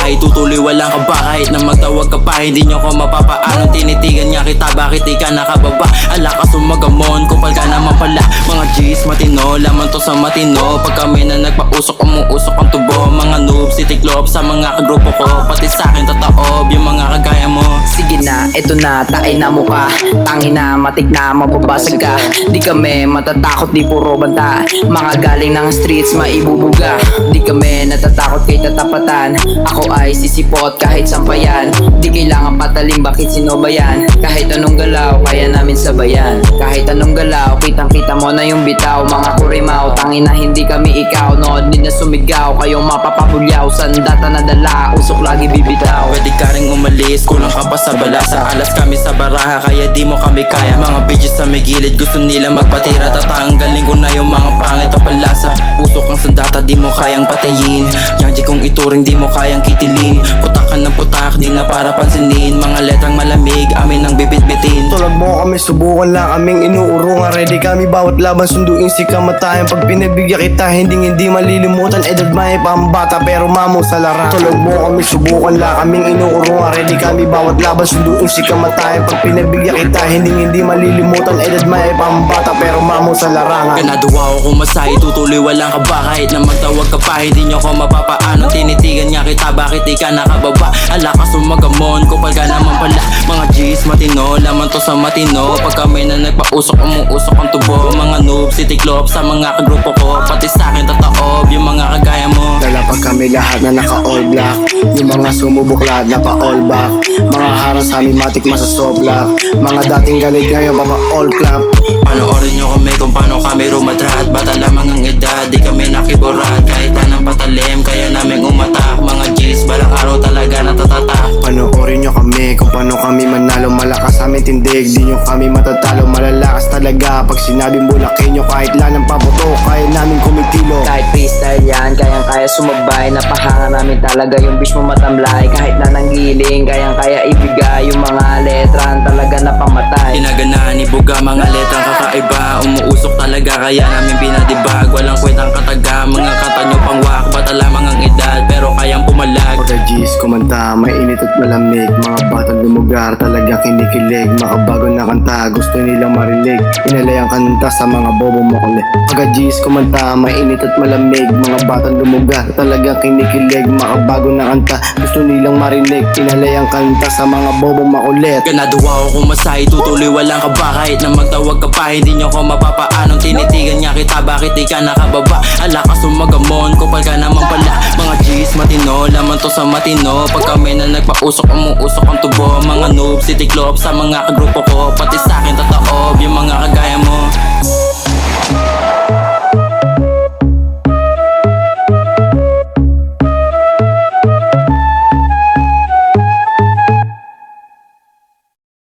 masahe, tutuloy walang kaba. Kahit na magtawag ka pa, hindi nyo ko mapapaalam. Tinitigan nga kita, bakit di ka nakababa? Ala ka sumagamon, kupal ka naman pala. Mga G's matino, laman to sa matino. Pag kami na nagpausok, umuusok ang tubo. Mga noobs, titiklop sa mga kagrupo ko. Pati sa'kin tataob, yung mga kagaya mo. Sige na, eto na, tain na mo ka. Tangin na, matig na, mababasag ka. Di kami matatakot, di puro banta. Mga galing ng streets, maibubuga. Di kami natatakot kay tatapatan. Ako ay sisipot kahit sampayan. Di kailangan patalim, bakit sino ba yan? Kahit anong galaw, kaya namin sabayan. Kahit anong galaw, kitang kita mo na yung bitaw. Mga kurimaw, tangin na hindi kami ikaw. Nood din na sumigaw, kayong mapapapulyaw. Sandata na dala, usok lagi bibitaw. Pwede ka rin umalis, kulang ka pa sa balasa. Alas kami sa baraha, kaya di mo kami kaya. Mga bitches sa may gilid, gusto nila magpatira. Tatanggalin ko na yung mga pangit o palasa. Usok ang sandata, di mo kayang patayin. Yang di kong ituring, di mo kayang kitilin. Putak ka ng putak, di na para pansinin. Mga letrang malamig, amin ang bibit-bitin. Tulad mo kami, subukan lang kaming inuurungan. Ready kami bawat laban, sunduin si kamatayan. Pag pinagbigyan kita, hindi malilimutan. Edad may pambata, pero mamo sa larangan. Tulad mo kami, subukan lang kaming inuurungan. Ready kami bawat laban, sunduin si kamatayan. Pag pinagbigyan kita, hindi malilimutan. Edad may pambata, pero mamo sa larangan. Kanaduwa ko masahe, tutuloy walang kaba. Kahit na magtawag ka pa, hindi nyo ko mapapaano. Tinitigan nga kita, bakit di ka nakababa? Ala ka sumagamon, kupal ka naman pala. Mga G's matino, laman to sa matino. Pag kami na nagpausok, umuusok ang tubo. Mga noobs, titiklop sa mga kagrupo ko. Pati sa'kin tataob, yung mga kagaya mo. Lalapag kami lahat na naka-all black. Yung mga sumubok lahat naka-all back. Mga harang sa amin matik masasoblak. Mga dating galit ngayon mga all clap. Panoorin nyo kami kung paano kami rumadrat. Bata lamang ang edad, di kami nakiburat. Kahit anong patalim, kaya namin umatak. Mga G's, balang araw talaga natatatak. Panoorin nyo kami kung paano kami manalo. Malakas amin tindig, di nyo kami matatalo. Malalakas talaga pag sinabing bulakin nyo. Kahit lanang pabuto, kaya namin kumitilo. Kahit freestyle yan, kayang-kaya sumabay. Napahanga namin talaga yung bitch mo matamlay. Kahit na nanggiling, kayang-kaya ibigay. Yung mga letran talaga na pamatay. Ginaganahan ni Buga, mga letrang kakaiba. Umuusok talaga, kaya namin pinadibag. Walang kwentang kataga, mga kata nyo pangwak. Bata lamang ang edad, pero kayang pumalag. Pagka G's kumanta, mainit at malamig. Mga batang lumugar, talaga kinikilig. Makabago na kanta, gusto nilang marinig. Inalay ang kanta sa mga bobo makulit. Pagka G's kumanta, mainit at malamig. Mga batang lumugar, talaga kinikilig. Makabago na kanta, gusto nilang marinig. Inalay ang kanta sa mga bobo makulit. Kanaduwa ko masahe, tutuloy walang kaba. Kahit na magtawag ka pa, hindi nyo ko mapapaano. Tinitigan nga kita, bakit di ka nakababa? Ala ka sumagamon, kupal ka naman pala. Mga G's matino, laman to sa matino. Pag kami na nagpausok, umuusok ang tubo. Mga noobs, titiklop sa mga kagrupo ko. Pati sa'kin tataob, yung mga kagaya mo.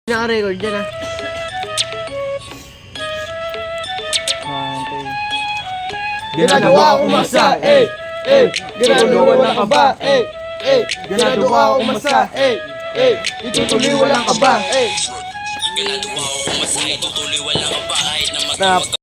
Naka-record dyan ah. Ginagawa ko masa, ginagawa lang ka ba, ginagawa ko masa, itutuloy walang ka ba, Ginagawa ko masahe, tutuloy walang kaba. Kahit na magtawag ka